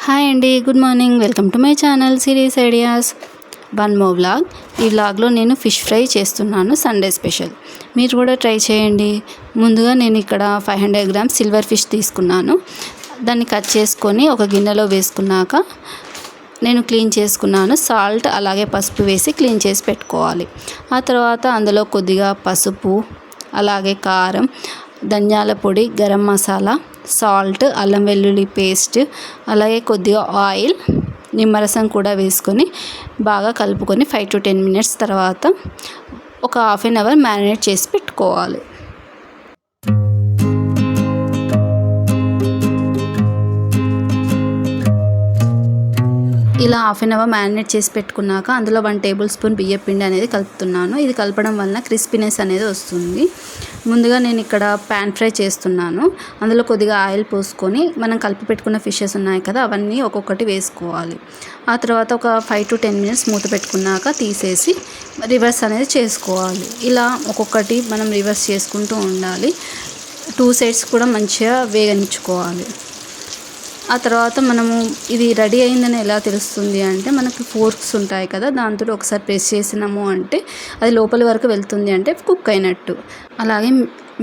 Hi అండి, good morning. Welcome to my channel series ideas. One more vlog. ఈ వ్లాగ్లో నేను ఫిష్ ఫ్రై చేస్తున్నాను, సండే స్పెషల్. మీరు కూడా ట్రై చేయండి. ముందుగా నేను ఇక్కడ 500 గ్రామ్స్ సిల్వర్ ఫిష్ తీసుకున్నాను. దాన్ని కట్ చేసుకొని ఒక గిన్నెలో వేసుకున్నాక నేను క్లీన్ చేసుకున్నాను. సాల్ట్ అలాగే పసుపు వేసి క్లీన్ చేసి పెట్టుకోవాలి. ఆ తర్వాత అందులో కొద్దిగా పసుపు, అలాగే కారం, ధనియాల పొడి, గరం మసాలా, సాల్ట్, అల్లం వెల్లుల్లి పేస్ట్, అలాగే కొద్దిగా ఆయిల్, నిమ్మరసం కూడా వేసుకొని బాగా కలుపుకొని 5 to 10 minutes తర్వాత ఒక హాఫ్ అన్ అవర్ మ్యారినేట్ చేసి పెట్టుకోవాలి. ఇలా హాఫ్ అన్ అవర్ మ్యారినేట్ చేసి పెట్టుకున్నాక అందులో 1 టేబుల్ స్పూన్ బియ్యం పిండి అనేది కలుపుతున్నాను. ఇది కలపడం వలన క్రిస్పీనెస్ అనేది వస్తుంది. ముందుగా నేను ఇక్కడ ప్యాన్ ఫ్రై చేస్తున్నాను. అందులో కొద్దిగా ఆయిల్ పోసుకొని మనం కలిపి పెట్టుకున్న ఫిషెస్ ఉన్నాయి కదా, అవన్నీ ఒక్కొక్కటి వేసుకోవాలి. ఆ తర్వాత ఒక 5 to 10 minutes మూత పెట్టుకున్నాక తీసేసి రివర్స్ అనేది చేసుకోవాలి. ఇలా ఒక్కొక్కటి మనం రివర్స్ చేసుకుంటూ ఉండాలి. 2 sides కూడా మంచిగా వేగనిచ్చుకోవాలి. ఆ తర్వాత మనము ఇది రెడీ అయిందని ఎలా తెలుస్తుంది అంటే, మనకి ఫోర్క్స్ ఉంటాయి కదా, దాంతో ఒకసారి ప్రెస్ చేసినాము అంటే అది లోపలి వరకు వెళ్తుంది అంటే కుక్ అయినట్టు. అలాగే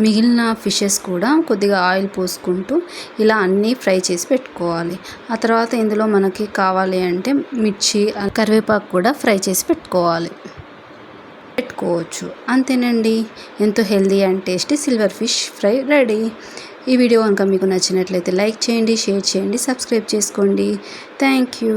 మిగిలిన ఫిషెస్ కూడా కొద్దిగా ఆయిల్ పోసుకుంటూ ఇలా అన్నీ ఫ్రై చేసి పెట్టుకోవాలి. ఆ తర్వాత ఇందులో మనకి కావాలి అంటే మిర్చి, కరివేపాకు కూడా ఫ్రై చేసి పెట్టుకోవచ్చు. అంతేనండి, ఎంతో healthy and tasty silver fish fry ready. ఈ వీడియో కనుక మీకు నచ్చినట్లయితే లైక్ చేయండి, షేర్ చేయండి, సబ్స్క్రైబ్ చేసుకోండి. Thank you.